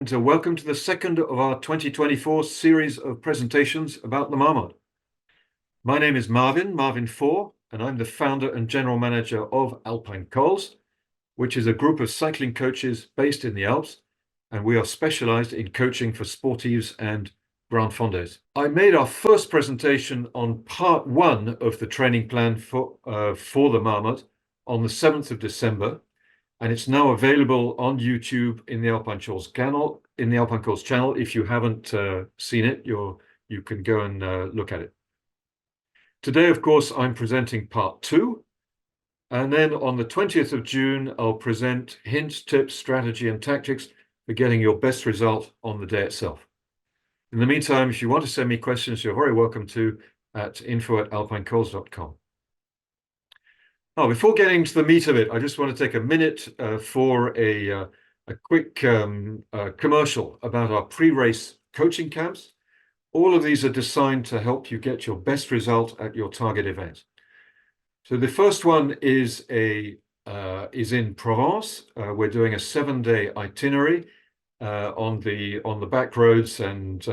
Welcome to the second of our 2024 series of presentations about the Marmotte. My name is Marvin Faure, and I'm the founder and general manager of Alpine Cols, which is a group of cycling coaches based in the Alps, and we are specialized in coaching for sportives and Granfondos. I made our first presentation on part one of the training plan for the Marmotte on the 7th of December, and it's now available on YouTube in the Alpine Cols channel. If you haven't seen it, you can go and look at it. Today, of course, I'm presenting part two, and then on the 20th of June, I'll present hints, tips, strategy, and tactics for getting your best result on the day itself. In the meantime, if you want to send me questions, you're very welcome to at info@alpinecols.com. Now, before getting to the meat of it, I just want to take a minute for a quick commercial about our pre-race coaching camps. All of these are designed to help you get your best result at your target event. So the first one is in Provence. We're doing a 7-day itinerary on the back roads and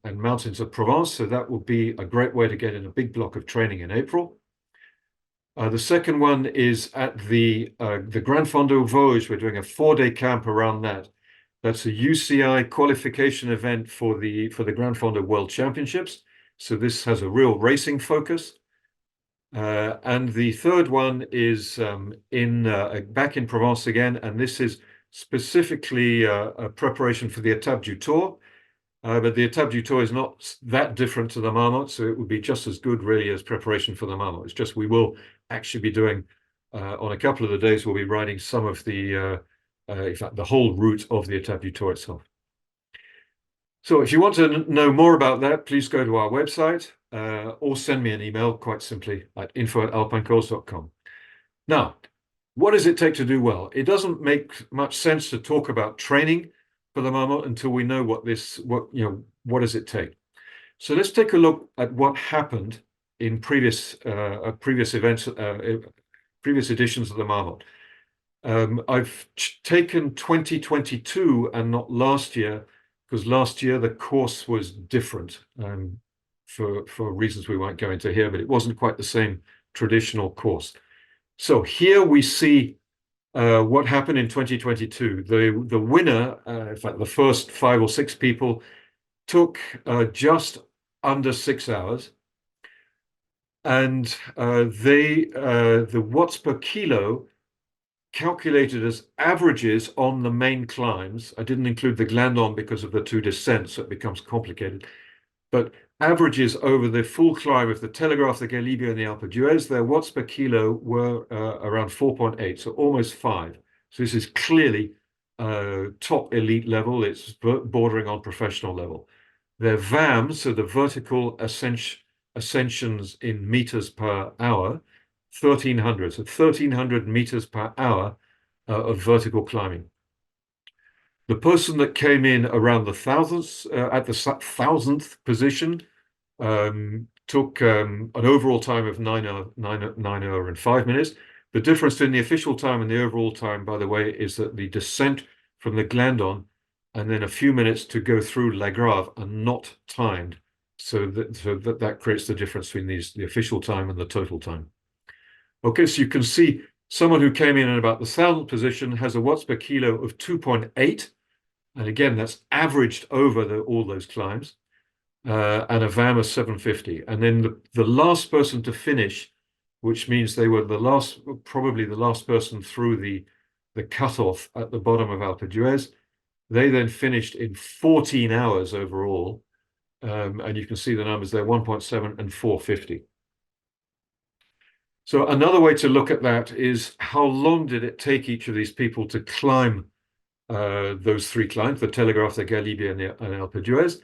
mountains of Provence. So that will be a great way to get in a big block of training in April. The second one is at the Granfondo Vosges. We're doing a 4-day camp around that. That's a UCI qualification event for the Granfondo World Championships. So this has a real racing focus. And the third one is back in Provence again, and this is specifically a preparation for the Étape du Tour. But the Étape du Tour is not that different to the Marmotte, so it would be just as good really as preparation for the Marmotte. It's just we will actually be doing, on a couple of the days, we'll be riding some of in fact, the whole route of the Étape du Tour itself. So if you want to know more about that, please go to our website or send me an email, quite simply, at info@alpinecols.com. Now, what does it take to do well? It doesn't make much sense to talk about training for the Marmotte until we know what does it take. So let's take a look at what happened in previous events, previous editions of the Marmotte. I've taken 2022 and not last year, because last year the course was different for reasons we won't go into here, but it wasn't quite the same traditional course. So here we see what happened in 2022. The winner, in fact, the first 5 or 6 people took just under 6 hours. And the watts per kilo calculated as averages on the main climbs. I didn't include the Glandon because of the 2 descents, so it becomes complicated. But averages over the full climb of the Telegraphe, the Galibier, and the Alpe d'Huez, their watts per kilo were around 4.8, so almost 5. So this is clearly top elite level. It's bordering on professional level. Their VAM, so the vertical ascensions in meters per hour, 1,300. So 1,300 meters per hour of vertical climbing. The person that came in around the at the 1,000th position took an overall time of 9 hours and 5 minutes. The difference between the official time and the overall time, by the way, is that the descent from the Glandon and then a few minutes to go through La Grave are not timed. So that creates the difference between the official time and the total time. Okay, so you can see someone who came in at about the 1,000th position has a watts per kilo of 2.8. And again, that's averaged over all those climbs, and a VAM of 750. And then the last person to finish, which means they were probably the last person through the cutoff at the bottom of Alpe d'Huez, they then finished in 14 hours overall. And you can see the numbers there, 1.7 and 450. So another way to look at that is how long did it take each of these people to climb those 3 climbs, the Telegraphe, the Galibier, and Alpe d'Huez.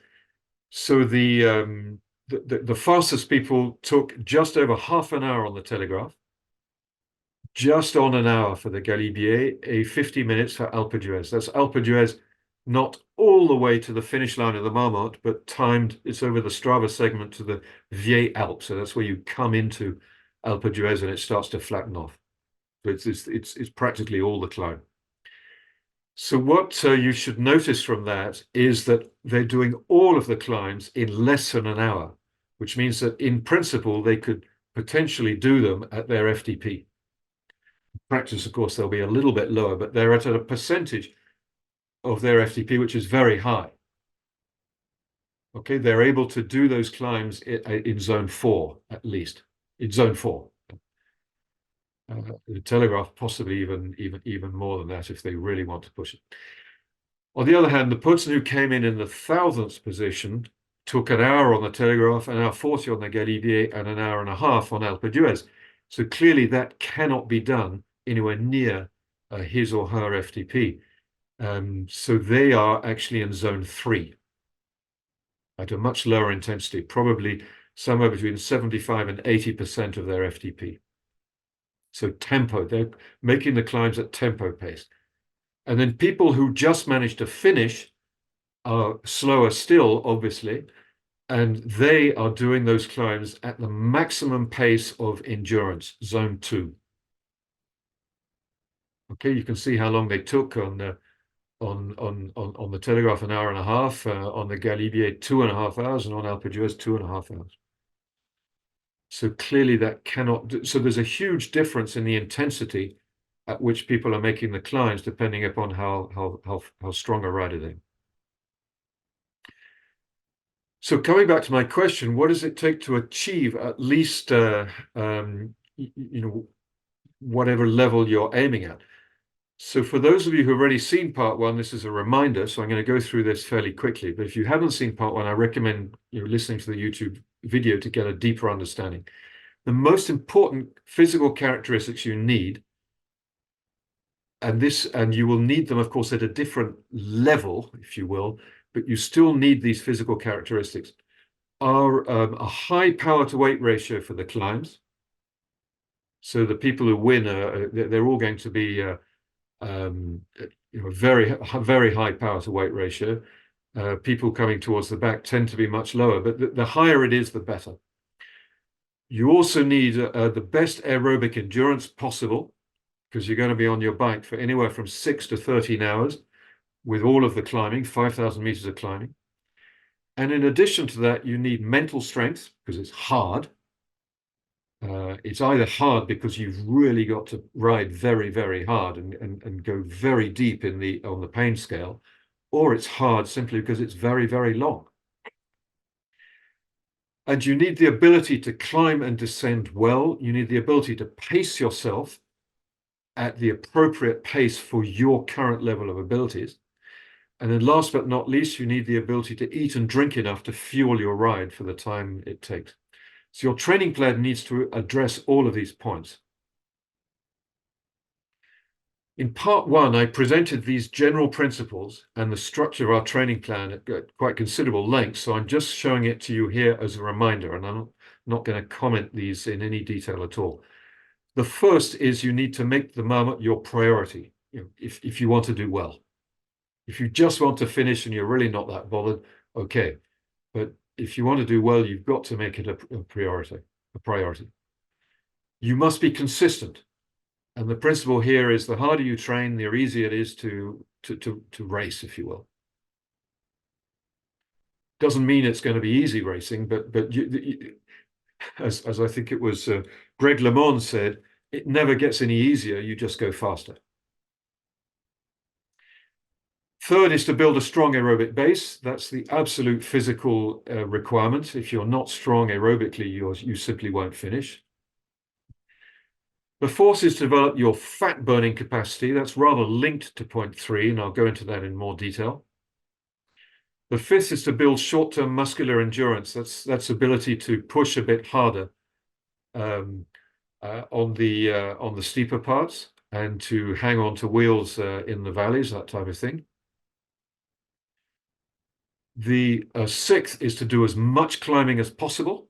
So the fastest people took just over half an hour on the Telegraphe, just on an hour for the Galibier, 50 minutes for Alpe d'Huez. That's Alpe d'Huez, not all the way to the finish line of the Marmotte, but timed. It's over the Strava segment to the Vieille Alpes. So that's where you come into Alpe d'Huez and it starts to flatten off. So it's practically all the climb. So what you should notice from that is that they're doing all of the climbs in less than an hour, which means that in principle, they could potentially do them at their FTP. Practice, of course, they'll be a little bit lower, but they're at a percentage of their FTP, which is very high. Okay, they're able to do those climbs in zone 4, at least, in zone 4. The Telegraph possibly even more than that if they really want to push it. On the other hand, the person who came in the 1000th position took an hour on the Telegraph, an hour 40 on the Galibier, and an hour and a half on Alpe d'Huez. So clearly that cannot be done anywhere near his or her FTP. So they are actually in zone 3 at a much lower intensity, probably somewhere between 75 and 80% of their FTP. So tempo, they're making the climbs at tempo pace. And then people who just managed to finish are slower still, obviously, and they are doing those climbs at the maximum pace of endurance, zone 2. Okay, you can see how long they took on the Telegraph, an hour and a half, on the Galibier 2.5 hours, and on Alpe d'Huez 2.5 hours. So clearly that cannot do, so there's a huge difference in the intensity at which people are making the climbs, depending upon how strong a rider they are. So coming back to my question, what does it take to achieve at least whatever level you're aiming at? So for those of you who've already seen part 1, this is a reminder, so I'm going to go through this fairly quickly. But if you haven't seen part 1, I recommend listening to the YouTube video to get a deeper understanding. The most important physical characteristics you need, and you will need them, of course, at a different level, if you will, but you still need these physical characteristics, are a high power to weight ratio for the climbs. So the people who win, they're all going to be very high power to weight ratio. People coming towards the back tend to be much lower, but the higher it is, the better. You also need the best aerobic endurance possible, because you're going to be on your bike for anywhere from 6 to 13 hours with all of the climbing, 5,000 meters of climbing. And in addition to that, you need mental strength, because it's hard. It's either hard because you've really got to ride very, very hard and go very deep on the pain scale, or it's hard simply because it's very, very long. And you need the ability to climb and descend well. You need the ability to pace yourself at the appropriate pace for your current level of abilities. And then last but not least, you need the ability to eat and drink enough to fuel your ride for the time it takes. So your training plan needs to address all of these points. In part 1, I presented these general principles and the structure of our training plan at quite considerable length. So I'm just showing it to you here as a reminder, and I'm not going to comment these in any detail at all. The first is you need to make the Marmotte your priority, if you want to do well. If you just want to finish and you're really not that bothered, okay. But if you want to do well, you've got to make it a priority. You must be consistent. And the principle here is the harder you train, the easier it is to race, if you will. Doesn't mean it's going to be easy racing, but as I think it was Greg LeMond said, it never gets any easier, you just go faster. Third is to build a strong aerobic base. That's the absolute physical requirement. If you're not strong aerobically, you simply won't finish. The fourth is to develop your fat burning capacity. That's rather linked to point 3, and I'll go into that in more detail. The fifth is to build short-term muscular endurance. That's ability to push a bit harder on the steeper parts and to hang on to wheels in the valleys, that type of thing. The sixth is to do as much climbing as possible.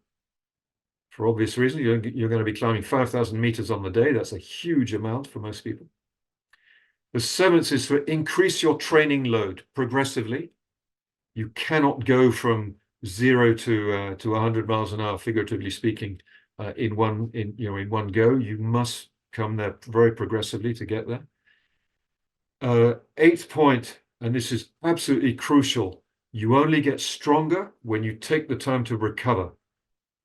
For obvious reasons, you're going to be climbing 5,000 meters on the day. That's a huge amount for most people. The seventh is to increase your training load progressively. You cannot go from 0 to 100 miles an hour, figuratively speaking, in one go. You must come there very progressively to get there. Eighth point, and this is absolutely crucial, you only get stronger when you take the time to recover.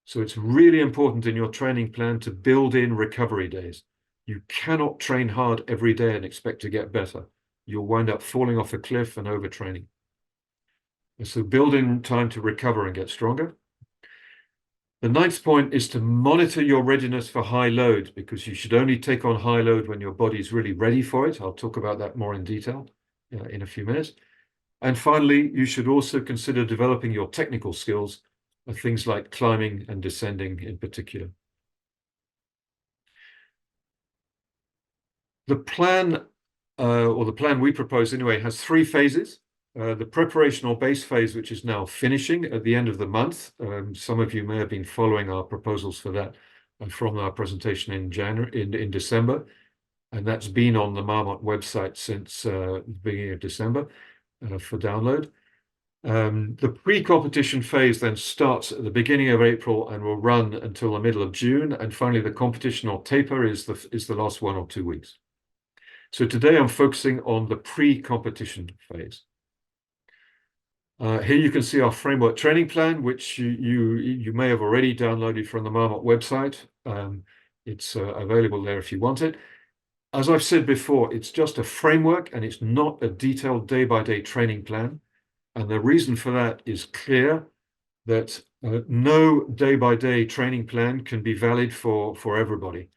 So it's really important in your training plan to build in recovery days. You cannot train hard every day and expect to get better. You'll wind up falling off a cliff and overtraining. And so build in time to recover and get stronger. The ninth point is to monitor your readiness for high load, because you should only take on high load when your body is really ready for it. I'll talk about that more in detail in a few minutes. And finally, you should also consider developing your technical skills, things like climbing and descending in particular. The plan, or the plan we propose anyway, has three phases. The preparation or base phase, which is now finishing at the end of the month. Some of you may have been following our proposals for that from our presentation in December, and that's been on the Marmotte website since the beginning of December for download. The pre-competition phase then starts at the beginning of April and will run until the middle of June, and finally the competition or taper is the last 1 or 2 weeks. So today I'm focusing on the pre-competition phase. Here you can see our framework training plan, which you may have already downloaded from the Marmotte website. It's available there if you want it. As I've said before, it's just a framework and it's not a detailed day-by-day training plan. And the reason for that is clear, that no day-by-day training plan can be valid for everybody.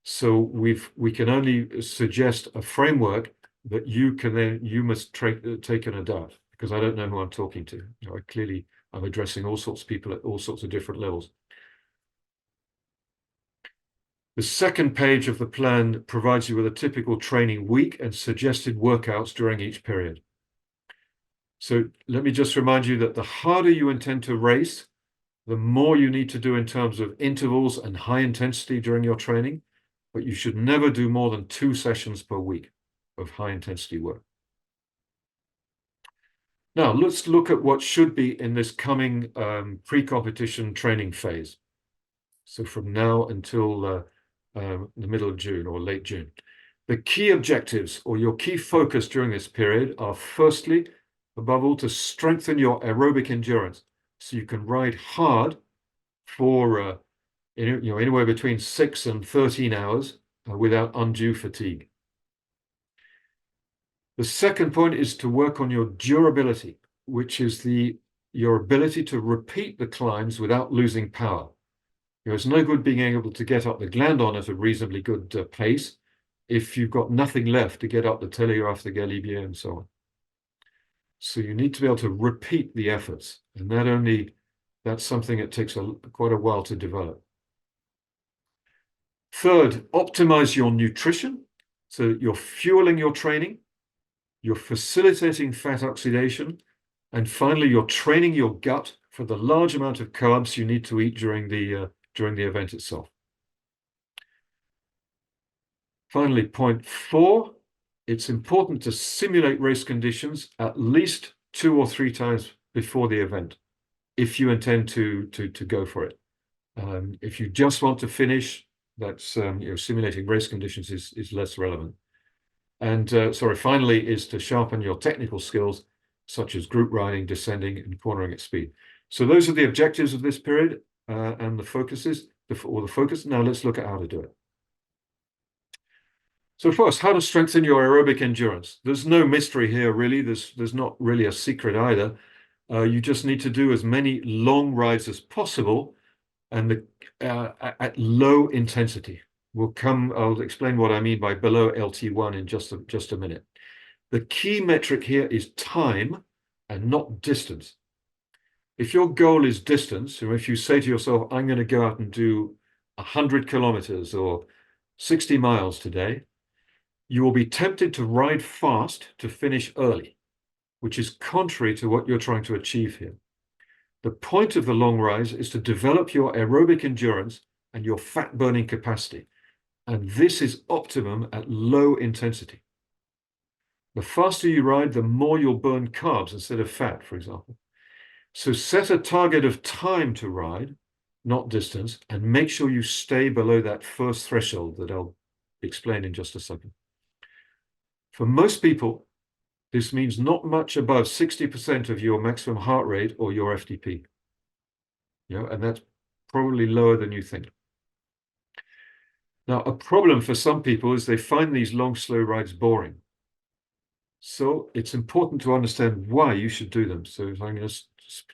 So we can only suggest a framework that you must take and adapt, because I don't know who I'm talking to. I'm addressing all sorts of people at all sorts of different levels. The second page of the plan provides you with a typical training week and suggested workouts during each period. So let me just remind you that the harder you intend to race, the more you need to do in terms of intervals and high intensity during your training, but you should never do more than 2 sessions per week of high intensity work. Now, let's look at what should be in this coming pre-competition training phase. So from now until the middle of June or late June. The key objectives or your key focus during this period are, firstly, above all, to strengthen your aerobic endurance so you can ride hard for anywhere between 6 and 13 hours without undue fatigue. The second point is to work on your durability, which is your ability to repeat the climbs without losing power. It's no good being able to get up the Glandon at a reasonably good pace if you've got nothing left to get up the Télégraphe, the Galibier, and so on. So you need to be able to repeat the efforts, and that's something that takes quite a while to develop. Third, optimize your nutrition so that you're fueling your training, you're facilitating fat oxidation, and finally, you're training your gut for the large amount of carbs you need to eat during the event itself. Finally, point 4, it's important to simulate race conditions at least 2 or 3 times before the event, if you intend to go for it. If you just want to finish, that's simulating race conditions is less relevant. And finally, is to sharpen your technical skills, such as group riding, descending, and cornering at speed. So those are the objectives of this period and the focuses, or the focus. Now let's look at how to do it. So first, how to strengthen your aerobic endurance. There's no mystery here, really. There's not really a secret either. You just need to do as many long rides as possible, and at low intensity. I'll explain what I mean by below LT1 in just a minute. The key metric here is time and not distance. If your goal is distance, or if you say to yourself, I'm going to go out and do 100 kilometers or 60 miles today, you will be tempted to ride fast to finish early, which is contrary to what you're trying to achieve here. The point of the long rides is to develop your aerobic endurance and your fat burning capacity. And this is optimum at low intensity. The faster you ride, the more you'll burn carbs instead of fat, for example. So set a target of time to ride, not distance, and make sure you stay below that first threshold that I'll explain in just a second. For most people, this means not much above 60% of your maximum heart rate or your FTP. And that's probably lower than you think. Now, a problem for some people is they find these long, slow rides boring. So it's important to understand why you should do them. So I'm going to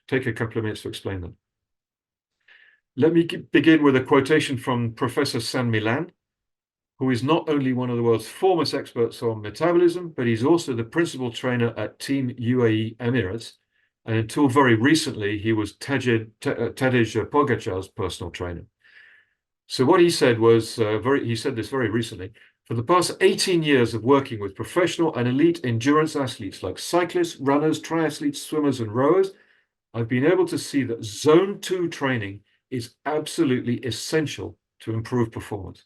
take a couple of minutes to explain them. Let me begin with a quotation from Professor San Millan, who is not only one of the world's foremost experts on metabolism, but he's also the principal trainer at Team UAE Emirates. And until very recently, he was Tadej Pogacar's personal trainer. So what he said was, he said this very recently, for the past 18 years of working with professional and elite endurance athletes like cyclists, runners, triathletes, swimmers, and rowers, I've been able to see that zone 2 training is absolutely essential to improve performance.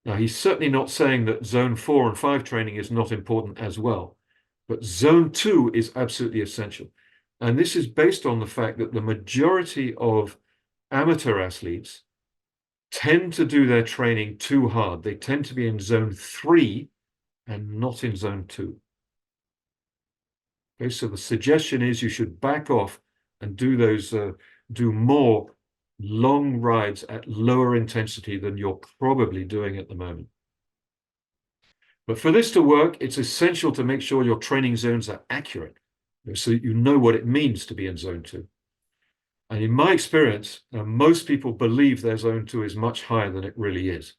Now, he's certainly not saying that zone 4 and 5 training is not important as well, but zone 2 is absolutely essential. And this is based on the fact that the majority of amateur athletes tend to do their training too hard. They tend to be in zone 3 and not in zone 2. Okay, so the suggestion is you should back off and do more long rides at lower intensity than you're probably doing at the moment. But for this to work, it's essential to make sure your training zones are accurate, so you know what it means to be in zone 2. And in my experience, most people believe their zone 2 is much higher than it really is.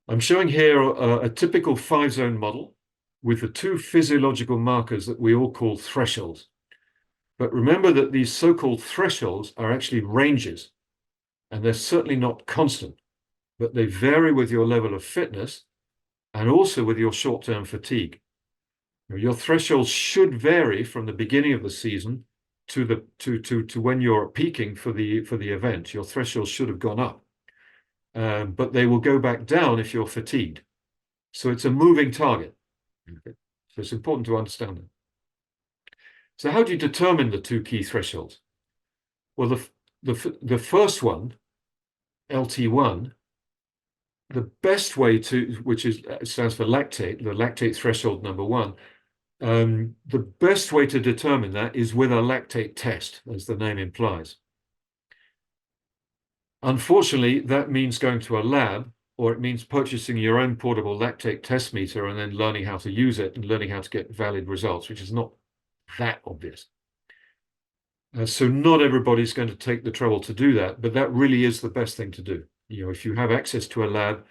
I'm showing here a typical 5-zone model with the 2 physiological markers that we all call thresholds. But remember that these so-called thresholds are actually ranges, and they're certainly not constant, but they vary with your level of fitness and also with your short-term fatigue. Your thresholds should vary from the beginning of the season to when you're peaking for the event. Your thresholds should have gone up, but they will go back down if you're fatigued. So it's a moving target. Okay. So it's important to understand that. So how do you determine the 2 key thresholds? Well, the first one, LT1, the best way which stands for lactate, the lactate threshold number 1, the best way to determine that is with a lactate test, as the name implies. Unfortunately, that means going to a lab, or it means purchasing your own portable lactate test meter and then learning how to use it and learning how to get valid results, which is not that obvious. So not everybody's going to take the trouble to do that, but that really is the best thing to do. If you have access to a lab,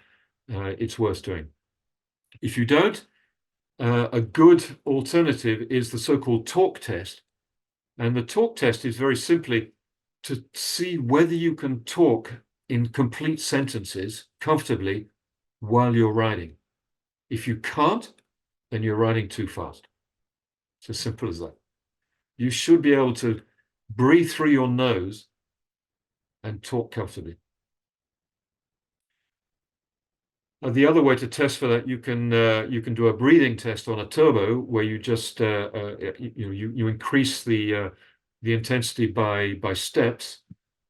it's worth doing. If you don't, a good alternative is the so-called talk test. And the talk test is very simply to see whether you can talk in complete sentences comfortably while you're riding. If you can't, then you're riding too fast. It's as simple as that. You should be able to breathe through your nose and talk comfortably. The other way to test for that, you can do a breathing test on a turbo where you just you increase the intensity by steps,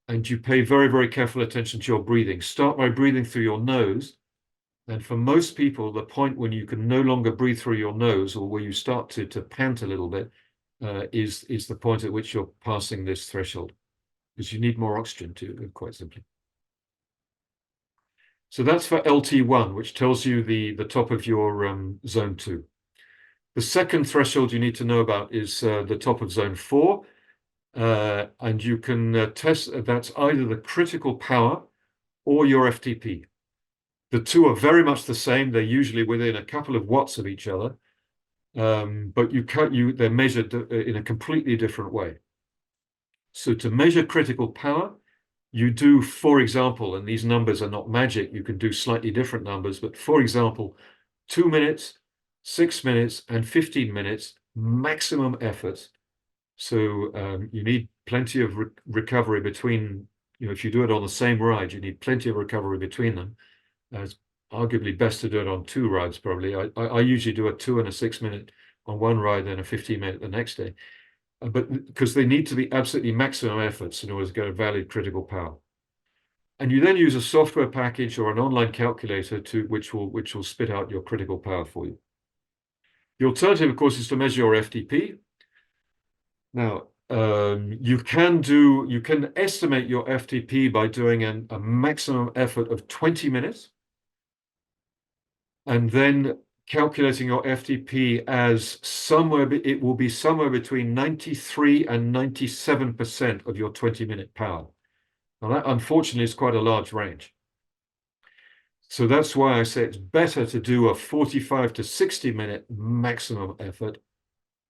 and you pay very, very careful attention to your breathing. Start by breathing through your nose, and for most people, the point when you can no longer breathe through your nose, or where you start to pant a little bit, is the point at which you're passing this threshold, because you need more oxygen quite simply. So that's for LT1, which tells you the top of your zone 2. The second threshold you need to know about is the top of zone 4, and you can test that's either the critical power or your FTP. The 2 are very much the same. They're usually within a couple of watts of each other, but they're measured in a completely different way. So to measure critical power, you do, for example, and these numbers are not magic, you can do slightly different numbers, but for example, 2 minutes, 6 minutes, and 15 minutes maximum effort. So you need plenty of recovery between, if you do it on the same ride, you need plenty of recovery between them. It's arguably best to do it on 2 rides, probably. I usually do a 2 and a 6 minute on one ride and a 15-minute the next day. But because they need to be absolutely maximum efforts in order to get a valid critical power. And you then use a software package or an online calculator which will spit out your critical power for you. The alternative, of course, is to measure your FTP. Now, you can estimate your FTP by doing a maximum effort of 20 minutes, and then calculating your FTP as it will be somewhere between 93 and 97% of your 20-minute power. Now, that unfortunately is quite a large range. So that's why I say it's better to do a 45 to 60-minute maximum effort,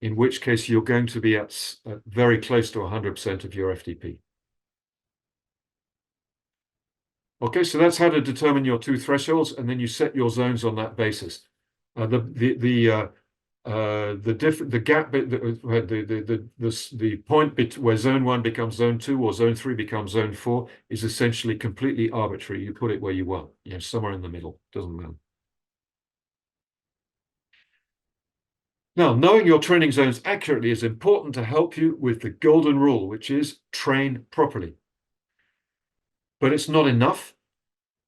in which case you're going to be at very close to 100% of your FTP. Okay, so that's how to determine your two thresholds, and then you set your zones on that basis. The point where zone 1 becomes zone 2 or zone 3 becomes zone 4 is essentially completely arbitrary. You put it where you want, somewhere in the middle, doesn't matter. Now, knowing your training zones accurately is important to help you with the golden rule, which is train properly. But it's not enough,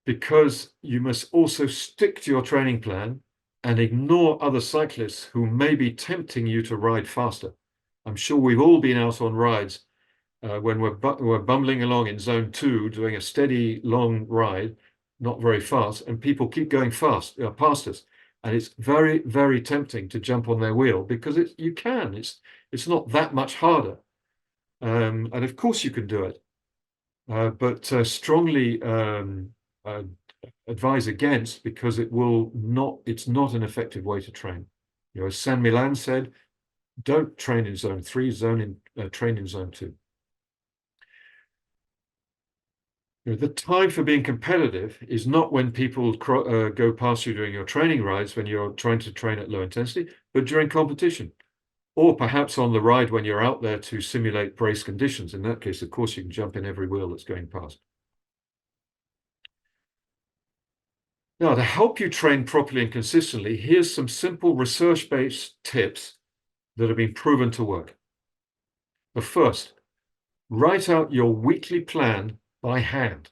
because you must also stick to your training plan and ignore other cyclists who may be tempting you to ride faster. I'm sure we've all been out on rides when we're bumbling along in zone 2, doing a steady, long ride, not very fast, and people keep going past us. And it's very, very tempting to jump on their wheel, because you can. It's not that much harder. And of course you can do it. But strongly advise against, because it's not an effective way to train. As San Milan said, don't train in zone 3, train in zone 2. The time for being competitive is not when people go past you during your training rides, when you're trying to train at low intensity, but during competition, or perhaps on the ride when you're out there to simulate brace conditions. In that case, of course, you can jump in every wheel that's going past. Now, to help you train properly and consistently, here's some simple research-based tips that have been proven to work. But first, write out your weekly plan by hand.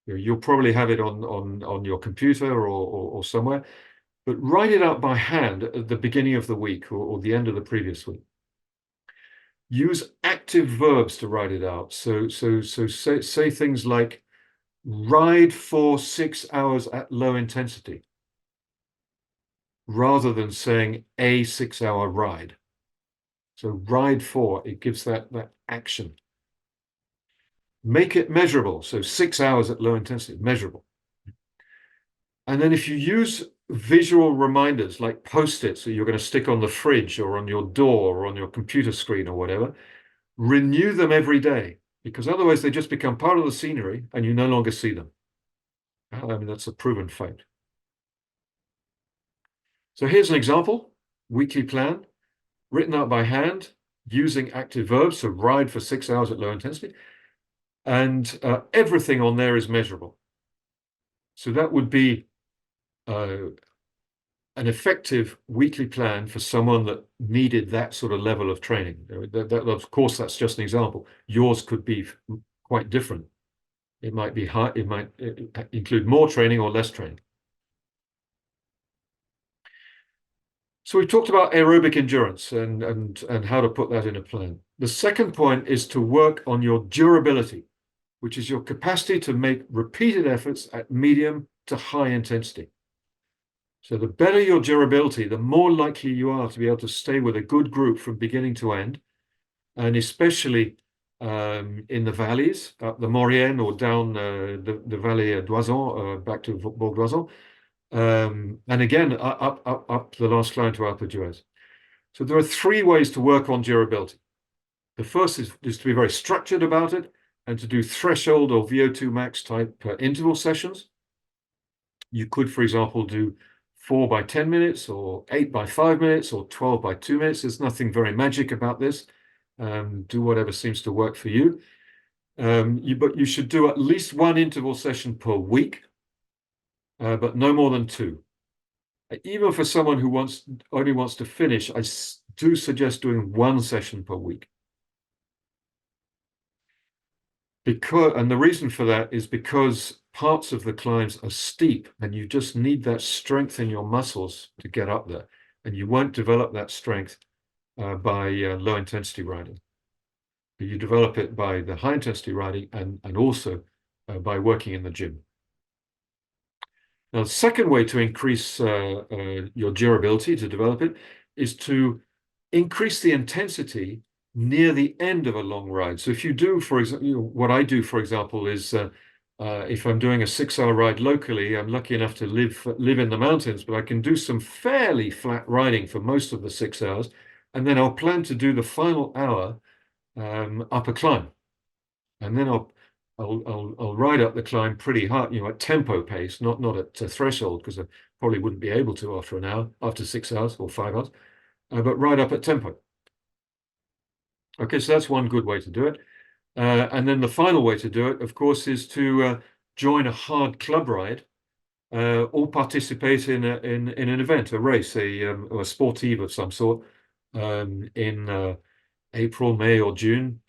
You'll probably have it on your computer or somewhere, but write it out by hand at the beginning of the week or the end of the previous week. Use active verbs to write it out. So say things like, ride for 6 hours at low intensity, rather than saying a 6-hour ride. So ride for, it gives that action. Make it measurable. So 6 hours at low intensity, measurable. And then if you use visual reminders like Post-its that you're going to stick on the fridge or on your door or on your computer screen or whatever, renew them every day, because otherwise they just become part of the scenery and you no longer see them. I mean, that's a proven fact. So here's an example, weekly plan, written out by hand, using active verbs, so ride for 6 hours at low intensity, and everything on there is measurable. So that would be an effective weekly plan for someone that needed that sort of level of training. Of course, that's just an example. Yours could be quite different. It might be high, it might include more training or less training. So we talked about aerobic endurance and how to put that in a plan. The second point is to work on your durability, which is your capacity to make repeated efforts at medium to high intensity. So the better your durability, the more likely you are to be able to stay with a good group from beginning to end, and especially in the valleys, up the Maurienne or down the Vallée d'Oison, back to Bourg d'Oison, and again, up the last climb to Alpe d'Huez. So there are 3 ways to work on durability. The first is to be very structured about it and to do threshold or VO2 max type interval sessions. You could, for example, do 4 by 10 minutes or 8 by 5 minutes or 12 by 2 minutes. There's nothing very magic about this. Do whatever seems to work for you. But you should do at least 1 interval session per week, but no more than 2. Even for someone who only wants to finish, I do suggest doing 1 session per week. And the reason for that is because parts of the climbs are steep and you just need that strength in your muscles to get up there. And you won't develop that strength by low intensity riding. You develop it by the high intensity riding and also by working in the gym. Now, the second way to increase your durability, to develop it, is to increase the intensity near the end of a long ride. So if you do, for example, what I do, for example, is if I'm doing a 6-hour ride locally, I'm lucky enough to live in the mountains, but I can do some fairly flat riding for most of the 6 hours, and then I'll plan to do the final hour up a climb, and then I'll ride up the climb pretty hard, at tempo pace, not at threshold, because I probably wouldn't be able to after an hour, after 6 hours or 5 hours, but ride up at tempo. Okay, so that's one good way to do it. And then the final way to do it, of course, is to join a hard club ride or participate in an event, a race, or a sportive of some sort in April, May, or June.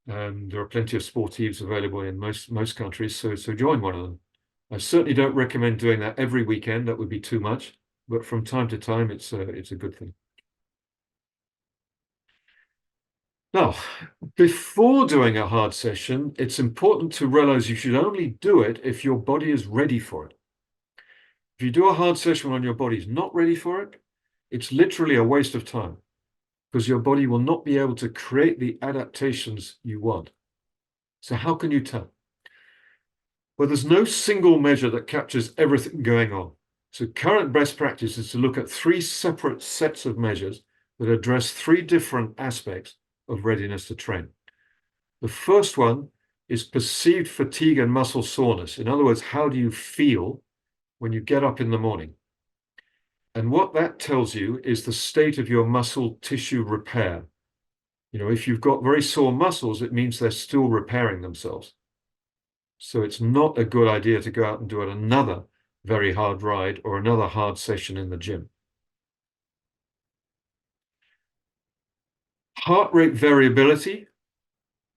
There are plenty of sportives available in most countries, so join one of them. I certainly don't recommend doing that every weekend. That would be too much, but from time to time, it's a good thing. Now, before doing a hard session, it's important to realize you should only do it if your body is ready for it. If you do a hard session when your body's not ready for it, it's literally a waste of time because your body will not be able to create the adaptations you want. So how can you tell? Well, there's no single measure that captures everything going on. So current best practice is to look at 3 separate sets of measures that address 3 different aspects of readiness to train. The first one is perceived fatigue and muscle soreness. In other words, how do you feel when you get up in the morning? And what that tells you is the state of your muscle tissue repair. If you've got very sore muscles, it means they're still repairing themselves. So it's not a good idea to go out and do another very hard ride or another hard session in the gym. Heart rate variability,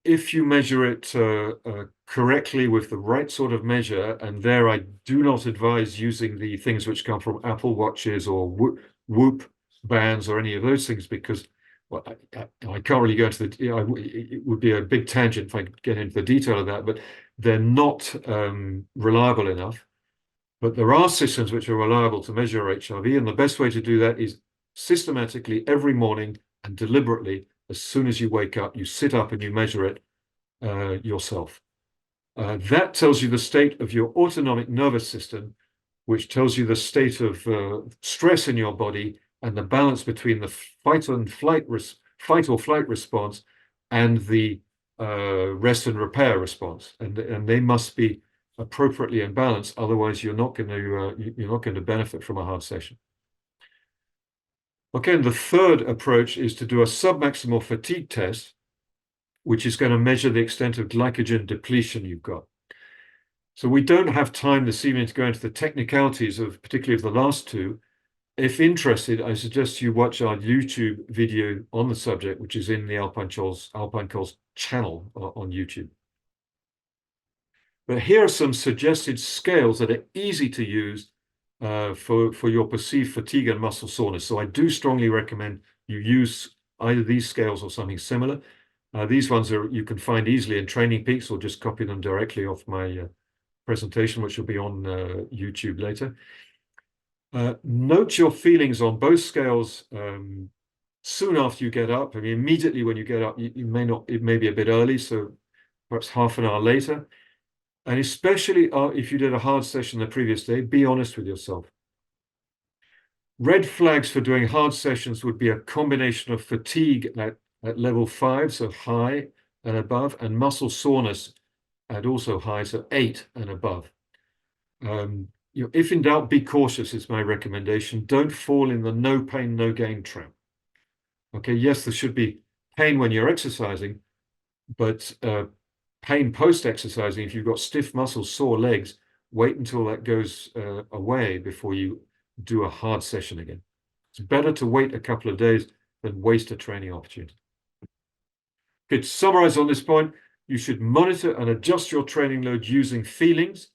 if you measure it correctly with the right sort of measure, and there I do not advise using the things which come from Apple Watches or Whoop bands or any of those things, because I can't really go into it would be a big tangent if I could get into the detail of that, but they're not reliable enough. But there are systems which are reliable to measure HRV, and the best way to do that is systematically every morning and deliberately. As soon as you wake up, you sit up and you measure it yourself. That tells you the state of your autonomic nervous system, which tells you the state of stress in your body and the balance between the fight or flight response and the rest and repair response, and they must be appropriately in balance. Otherwise, you're not going to benefit from a hard session. Okay, and the third approach is to do a submaximal fatigue test, which is going to measure the extent of glycogen depletion you've got. So we don't have time this evening to go into the technicalities of particularly of the last two. If interested, I suggest you watch our YouTube video on the subject, which is in the Alpine Coles channel on YouTube. But here are some suggested scales that are easy to use for your perceived fatigue and muscle soreness. So I do strongly recommend you use either these scales or something similar. These ones you can find easily in Training Peaks, or just copy them directly off my presentation, which will be on YouTube later. Note your feelings on both scales soon after you get up. I mean, immediately when you get up, it may be a bit early, so perhaps half an hour later. And especially if you did a hard session the previous day, be honest with yourself. Red flags for doing hard sessions would be a combination of fatigue at level 5, so high and above, and muscle soreness at also high, so 8 and above. If in doubt, be cautious is my recommendation. Don't fall in the no pain, no gain trap. Okay, yes, there should be pain when you're exercising, but pain post-exercising, if you've got stiff muscles, sore legs, wait until that goes away before you do a hard session again. It's better to wait a couple of days than waste a training opportunity. Okay, to summarize on this point, You should monitor and adjust your training load using feelings,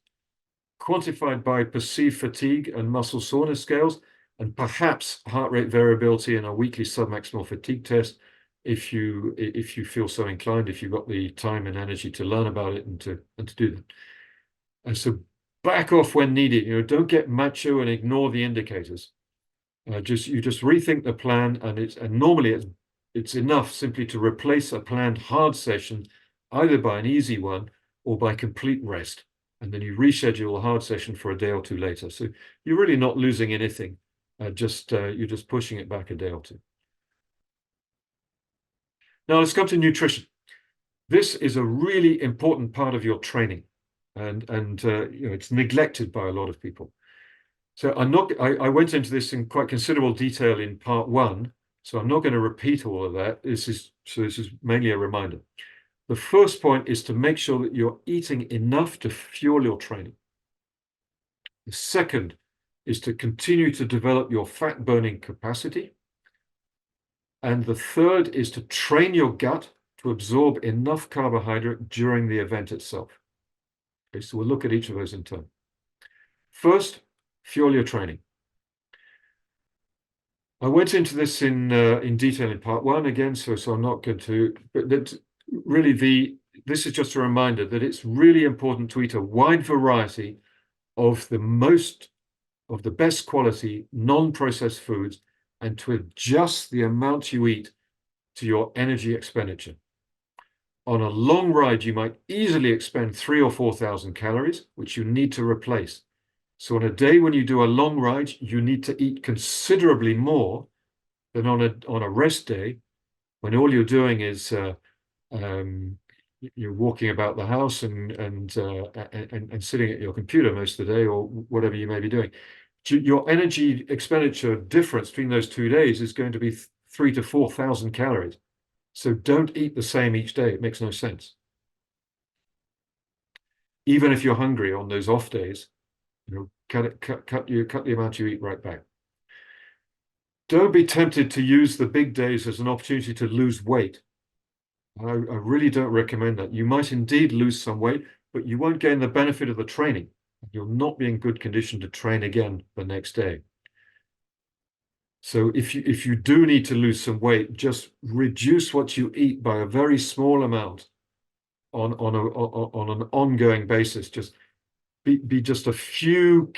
quantified by perceived fatigue and muscle soreness scales, and perhaps heart rate variability in a weekly submaximal fatigue test if you feel so inclined, if you've got the time and energy to learn about it and to do that. And so back off when needed. Don't get macho and ignore the indicators. You just rethink the plan, and normally it's enough simply to replace a planned hard session either by an easy one or by complete rest, and then you reschedule a hard session for a day or two later. So you're really not losing anything. You're just pushing it back a day or two. Now let's come to nutrition. This is a really important part of your training, and it's neglected by a lot of people. So I went into this in quite considerable detail in part 1, so I'm not going to repeat all of that. This is mainly a reminder. The first point is to make sure that you're eating enough to fuel your training. The second is to continue to develop your fat burning capacity. And the third is to train your gut to absorb enough carbohydrate during the event itself. Okay, so we'll look at each of those in turn. First, fuel your training. I went into this in detail in part 1 again, so I'm not going to, but this is just a reminder that it's really important to eat a wide variety of the best quality non-processed foods, and to adjust the amount you eat to your energy expenditure. On a long ride, you might easily expend 3,000 or 4,000 calories, which you need to replace. So on a day when you do a long ride, you need to eat considerably more than on a rest day, when all you're doing is you're walking about the house and sitting at your computer most of the day, or whatever you may be doing. Your energy expenditure difference between those 2 days is going to be 3,000 to 4,000 calories. So don't eat the same each day. It makes no sense. Even if you're hungry on those off days, cut the amount you eat right back. Don't be tempted to use the big days as an opportunity to lose weight. I really don't recommend that. You might indeed lose some weight, but you won't gain the benefit of the training. You'll not be in good condition to train again the next day. So if you do need to lose some weight, just reduce what you eat by a very small amount on an ongoing basis. Just be just a few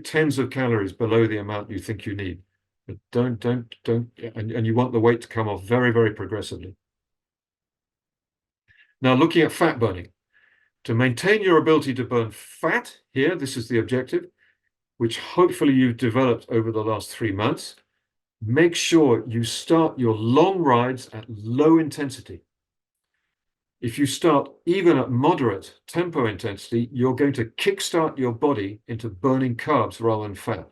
tens of calories below the amount you think you need. But don't, and you want the weight to come off very, very progressively. Now, looking at fat burning. To maintain your ability to burn fat here, this is the objective, which hopefully you've developed over the last 3 months. Make sure you start your long rides at low intensity. If you start even at moderate tempo intensity, you're going to kickstart your body into burning carbs rather than fat.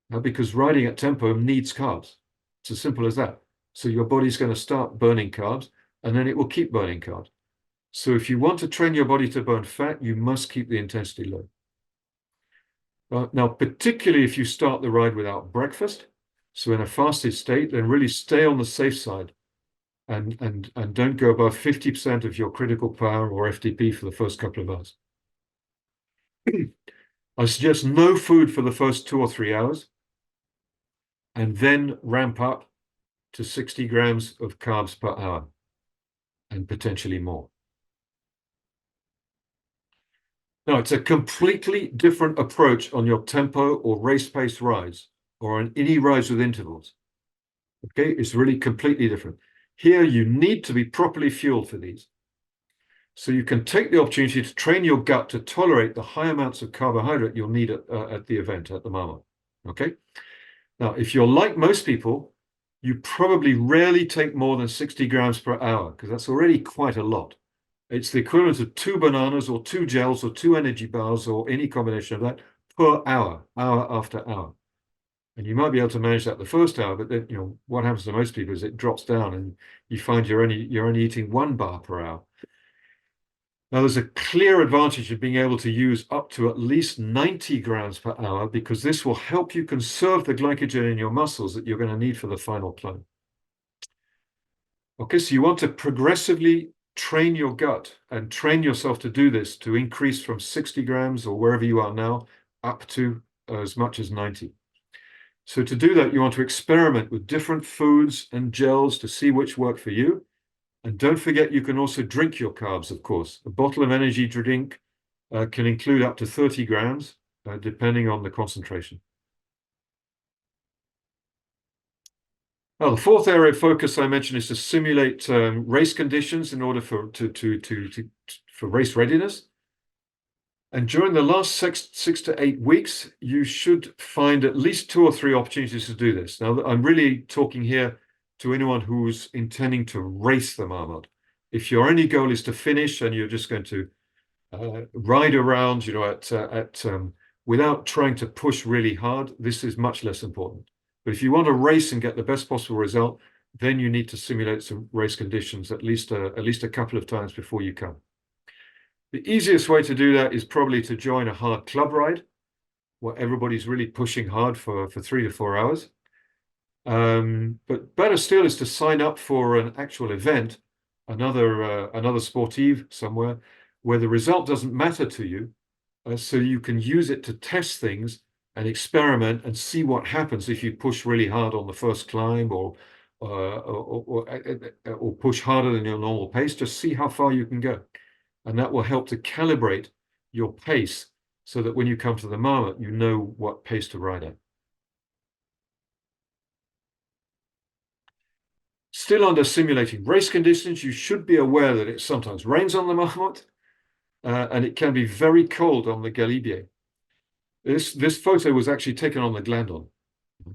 Now, because riding at tempo needs carbs. It's as simple as that. So your body's going to start burning carbs, and then it will keep burning carbs. So if you want to train your body to burn fat, you must keep the intensity low. Now, particularly if you start the ride without breakfast, so in a fasted state, then really stay on the safe side and don't go above 50% of your critical power or FTP for the first couple of hours. I suggest no food for the first 2 or 3 hours, and then ramp up to 60 grams of carbs per hour, and potentially more. Now, it's a completely different approach on your tempo or race pace rides, or on any rides with intervals. Okay, it's really completely different. Here, you need to be properly fueled for these. So you can take the opportunity to train your gut to tolerate the high amounts of carbohydrate you'll need at the event, at the Marmotte. Okay. Now, if you're like most people, you probably rarely take more than 60 grams per hour, because that's already quite a lot. It's the equivalent of 2 bananas or 2 gels or 2 energy bars or any combination of that per hour, hour after hour. And you might be able to manage that the first hour, but then what happens to most people is it drops down, and you find you're only eating 1 bar per hour. Now, there's a clear advantage of being able to use up to at least 90 grams per hour, because this will help you conserve the glycogen in your muscles that you're going to need for the final climb. Okay, so you want to progressively train your gut and train yourself to do this to increase from 60 grams or wherever you are now up to as much as 90. So to do that, you want to experiment with different foods and gels to see which work for you. And don't forget, you can also drink your carbs, of course. A bottle of energy drink can include up to 30 grams, depending on the concentration. Now, the fourth area of focus I mentioned is to simulate race conditions in order for race readiness. And during the last six to 8 weeks, you should find at least 2 or 3 opportunities to do this. Now, I'm really talking here to anyone who's intending to race the Marmotte. If your only goal is to finish and you're just going to ride around, without trying to push really hard, this is much less important. But if you want to race and get the best possible result, then you need to simulate some race conditions at least a couple of times before you come. The easiest way to do that is probably to join a hard club ride where everybody's really pushing hard for 3 to 4 hours. But better still is to sign up for an actual event, another sportive somewhere where the result doesn't matter to you, so you can use it to test things and experiment and see what happens if you push really hard on the first climb or push harder than your normal pace. Just see how far you can go. And that will help to calibrate your pace so that when you come to the Marmotte, you know what pace to ride at. Still under simulating race conditions, you should be aware that it sometimes rains on the Marmotte, and it can be very cold on the Galibier. This photo was actually taken on the Glandon.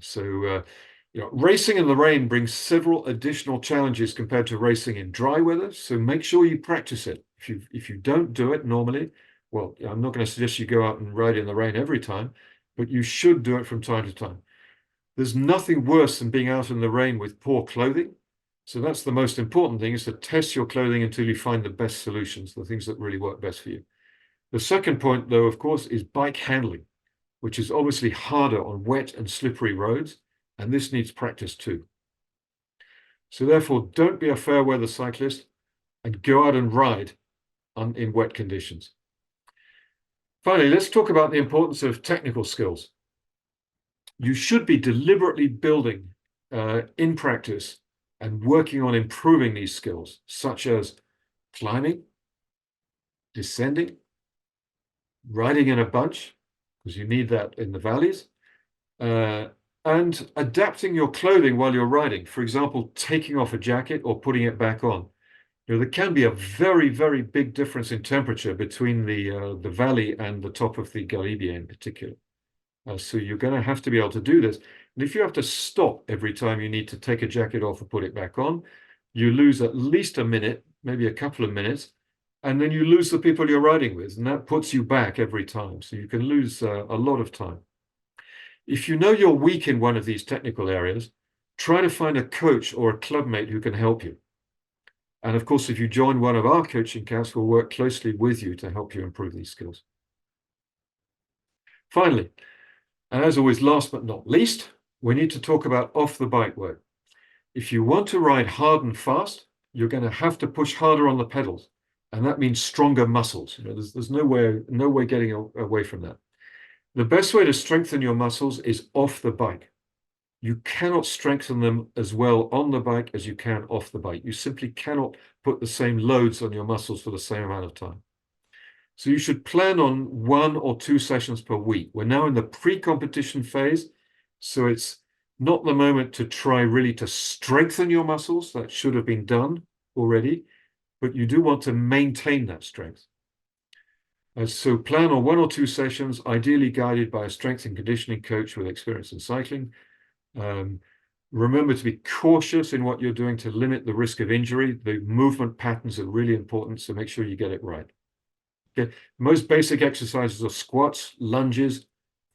So, racing in the rain brings several additional challenges compared to racing in dry weather. So make sure you practice it. If you don't do it normally, well, I'm not going to suggest you go out and ride in the rain every time, but you should do it from time to time. There's nothing worse than being out in the rain with poor clothing. So that's the most important thing, is to test your clothing until you find the best solutions, the things that really work best for you. The second point, though, of course, is bike handling, which is obviously harder on wet and slippery roads, and this needs practice too. So therefore, don't be a fair weather cyclist and go out and ride in wet conditions. Finally, let's talk about the importance of technical skills. You should be deliberately building in practice and working on improving these skills, such as climbing, descending, riding in a bunch, because you need that in the valleys, and adapting your clothing while you're riding. For example, taking off a jacket or putting it back on. There can be a very, very big difference in temperature between the valley and the top of the Galibier in particular. So you're going to have to be able to do this. And if you have to stop every time you need to take a jacket off and put it back on, you lose at least a minute, maybe a couple of minutes, and then you lose the people you're riding with, and that puts you back every time. So you can lose a lot of time. If you know you're weak in one of these technical areas, try to find a coach or a clubmate who can help you. And of course, if you join one of our coaching camps, we'll work closely with you to help you improve these skills. Finally, and as always, last but not least, we need to talk about off the bike work. If you want to ride hard and fast, you're going to have to push harder on the pedals. And that means stronger muscles. There's no way getting away from that. The best way to strengthen your muscles is off the bike. You cannot strengthen them as well on the bike as you can off the bike. You simply cannot put the same loads on your muscles for the same amount of time. So you should plan on 1 or 2 sessions per week. We're now in the pre-competition phase, so it's not the moment to try really to strengthen your muscles. That should have been done already, but you do want to maintain that strength. So plan on 1 or 2 sessions, ideally guided by a strength and conditioning coach with experience in cycling. Remember to be cautious in what you're doing to limit the risk of injury. The movement patterns are really important, so make sure you get it right. Okay. Most basic exercises are squats, lunges,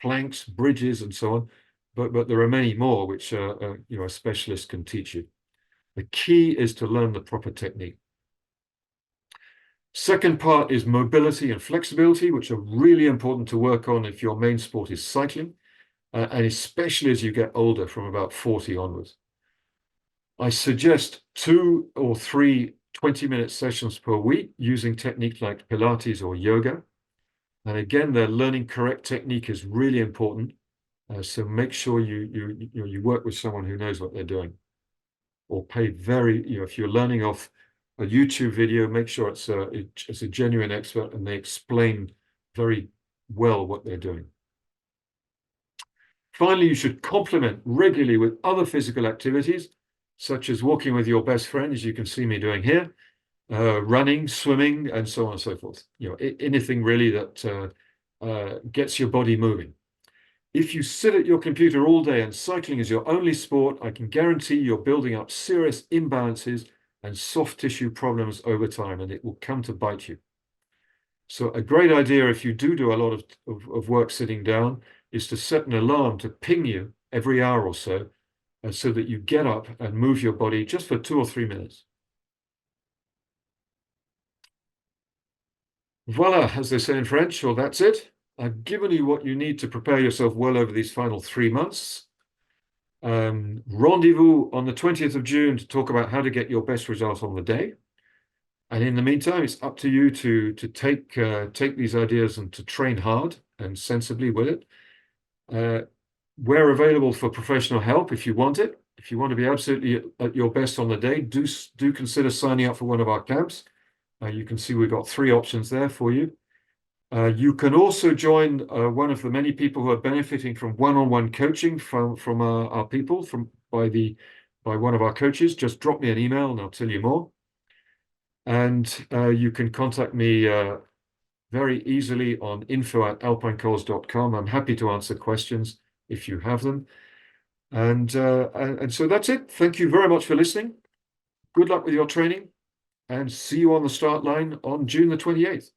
planks, bridges, and so on. But there are many more which a specialist can teach you. The key is to learn the proper technique. Second part is mobility and flexibility, which are really important to work on if your main sport is cycling, and especially as you get older, from about 40 onwards. I suggest 2 or 3 20-minute sessions per week using techniques like Pilates or yoga. And again, the learning correct technique is really important. So make sure you work with someone who knows what they're doing, or pay if you're learning off a YouTube video, make sure it's a genuine expert and they explain very well what they're doing. Finally, you should complement regularly with other physical activities, such as walking with your best friend, as you can see me doing here, running, swimming, and so on and so forth. Anything really that gets your body moving. If you sit at your computer all day and cycling is your only sport, I can guarantee you're building up serious imbalances and soft tissue problems over time, and it will come to bite you. So a great idea if you do a lot of work sitting down is to set an alarm to ping you every hour or so, so that you get up and move your body just for 2 or 3 minutes. Voila, as they say in French, or that's it. I've given you what you need to prepare yourself well over these final 3 months. Rendezvous on the 20th of June to talk about how to get your best result on the day. And in the meantime, it's up to you to take these ideas and to train hard and sensibly with it. We're available for professional help if you want it. If you want to be absolutely at your best on the day, do consider signing up for one of our camps. You can see we've got 3 options there for you. You can also join one of the many people who are benefiting from one-on-one coaching from our people by one of our coaches. Just drop me an email and I'll tell you more. And you can contact me very easily on info@alpinecols.com. I'm happy to answer questions if you have them. And so that's it. Thank you very much for listening. Good luck with your training, and see you on the start line on June the 28th.